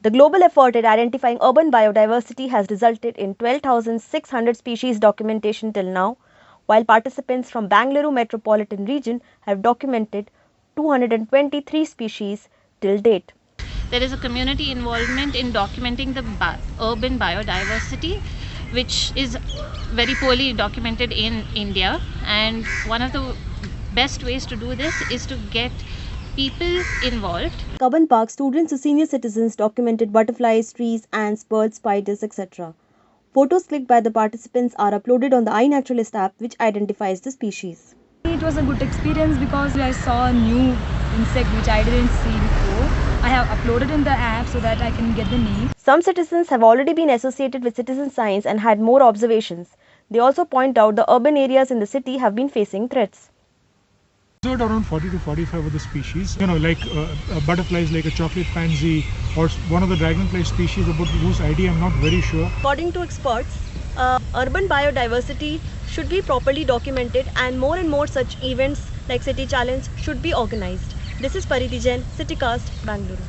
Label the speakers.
Speaker 1: The global effort at identifying urban biodiversity has resulted in 12,600 species documentation till now, while participants from Bengaluru Metropolitan region have documented 223 species till date.
Speaker 2: There is a community involvement in documenting the urban biodiversity, which is very poorly documented in India, and one of the best ways to do this is to get people involved.
Speaker 1: Cubbon Park, students to senior citizens documented butterflies, trees, ants, birds, spiders, etc. Photos clicked by the participants are uploaded on the iNaturalist app, which identifies the species.
Speaker 3: It was a good experience because I saw a new insect which I didn't see before. I have uploaded in the app so that I can get the name.
Speaker 1: Some citizens have already been associated with citizen science and had more observations. They also point out the urban areas in the city have been facing threats.
Speaker 4: Around 40 to 45 of the species, like butterflies like a chocolate pansy or one of the dragonfly species about whose ID I'm not very sure.
Speaker 1: According to experts, urban biodiversity should be properly documented and more such events like City Challenge should be organized. This is Pariti Jain, Citycast, Bengaluru.